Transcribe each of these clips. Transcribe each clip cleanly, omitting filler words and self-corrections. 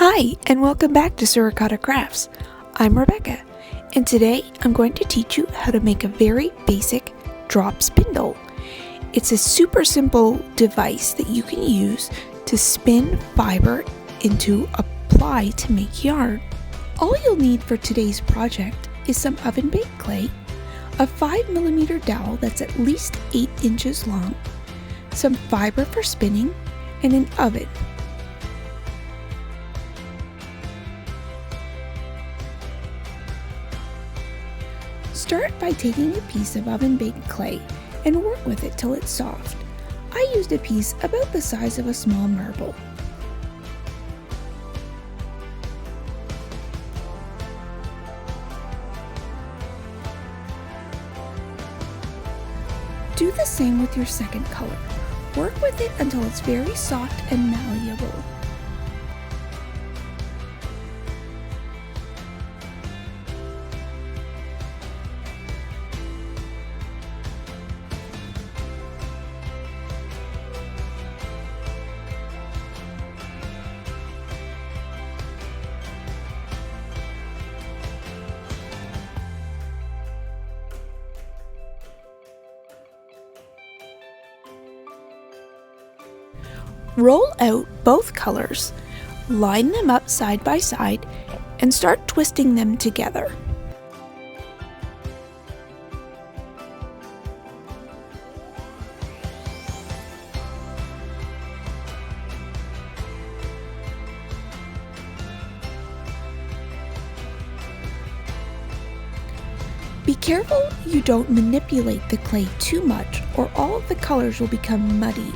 Hi, and welcome back to Suricata Crafts. I'm Rebecca, and today I'm going to teach you how to make a very basic drop spindle. It's a super simple device that you can use to spin fiber into a ply to make yarn. All you'll need for today's project is some oven-baked clay, a 5mm dowel that's at least 8 inches long, some fiber for spinning, and an oven. Start by taking a piece of oven-baked clay and work with it till it's soft. I used a piece about the size of a small marble. Do the same with your second color. Work with it until it's very soft and malleable. Roll out both colors, line them up side by side, and start twisting them together. Be careful you don't manipulate the clay too much, or all of the colors will become muddy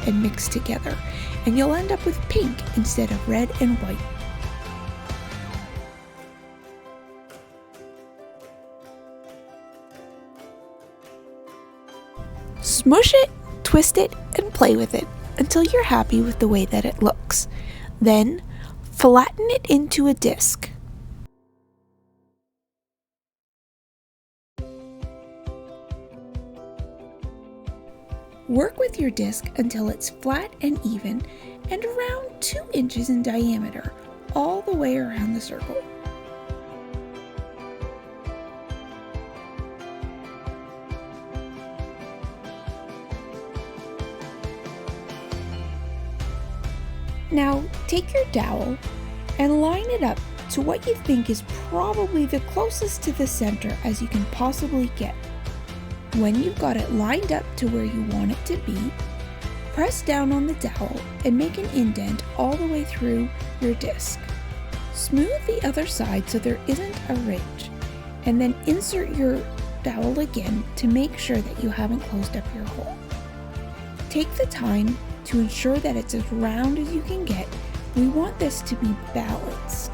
and mixed together, and you'll end up with pink instead of red and white. Smush it, twist it, and play with it until you're happy with the way that it looks. Then, flatten it into a disc. Work with your disc until it's flat and even and around 2 inches in diameter, all the way around the circle. Now take your dowel and line it up to what you think is probably the closest to the center as you can possibly get. When you've got it lined up to where you want it to be, press down on the dowel and make an indent all the way through your disc. Smooth the other side so there isn't a ridge, and then insert your dowel again to make sure that you haven't closed up your hole. Take the time to ensure that it's as round as you can get. We want this to be balanced.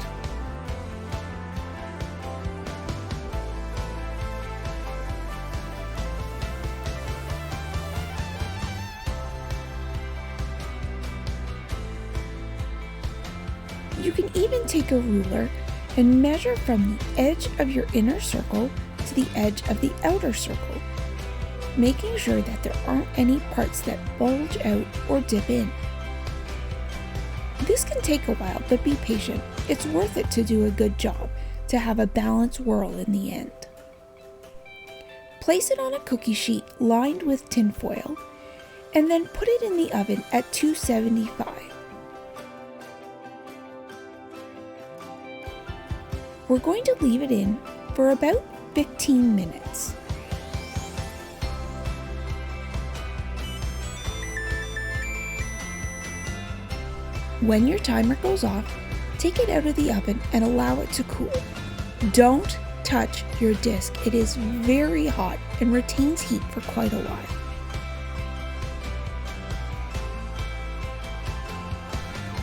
You can even take a ruler and measure from the edge of your inner circle to the edge of the outer circle, making sure that there aren't any parts that bulge out or dip in. This can take a while, but be patient. It's worth it to do a good job to have a balanced whirl in the end. Place it on a cookie sheet lined with tin foil, and then put it in the oven at 275. We're going to leave it in for about 15 minutes. When your timer goes off, take it out of the oven and allow it to cool. Don't touch your disc. It is very hot and retains heat for quite a while.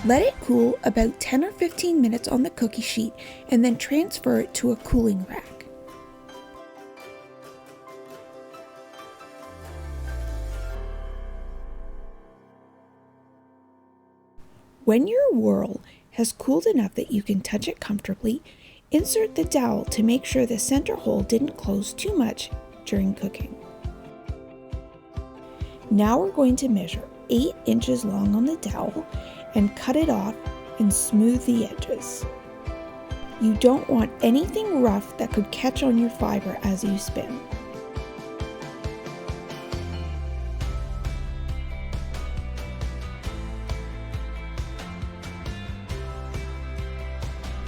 Let it cool about 10 or 15 minutes on the cookie sheet and then transfer it to a cooling rack. When your whirl has cooled enough that you can touch it comfortably, insert the dowel to make sure the center hole didn't close too much during cooking. Now we're going to measure 8 inches long on the dowel and cut it off and smooth the edges. You don't want anything rough that could catch on your fiber as you spin.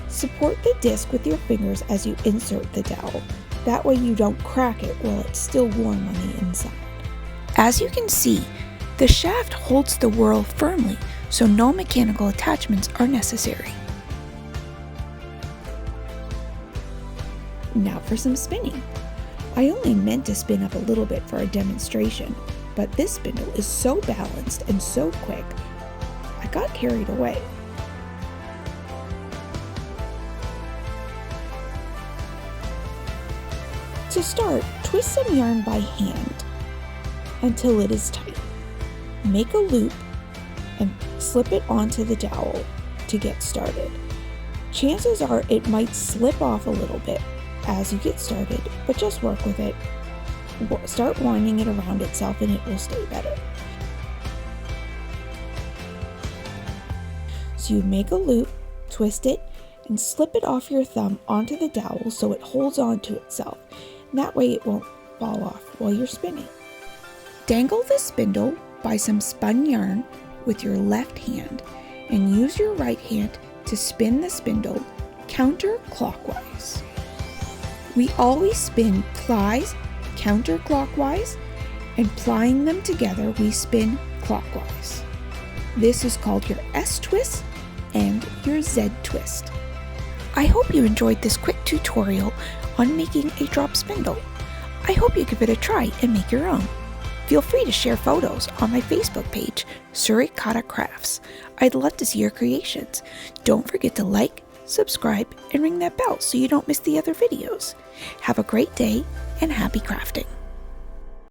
Support the disc with your fingers as you insert the dowel. That way you don't crack it while it's still warm on the inside. As you can see, the shaft holds the whirl firmly, so no mechanical attachments are necessary. Now for some spinning. I only meant to spin up a little bit for a demonstration, but this spindle is so balanced and so quick, I got carried away. To start, twist some yarn by hand until it is tight. Make a loop and slip it onto the dowel to get started. Chances are it might slip off a little bit as you get started, but just work with it. Start winding it around itself and it will stay better. So you make a loop, twist it, and slip it off your thumb onto the dowel so it holds onto itself. And that way it won't fall off while you're spinning. Dangle the spindle by some spun yarn with your left hand and use your right hand to spin the spindle counterclockwise. We always spin plies counterclockwise, and plying them together we spin clockwise. This is called your S twist and your Z twist. I hope you enjoyed this quick tutorial on making a drop spindle. I hope you give it a try and make your own. Feel free to share photos on my Facebook page, Suricata Crafts. I'd love to see your creations. Don't forget to like, subscribe, and ring that bell so you don't miss the other videos. Have a great day and happy crafting.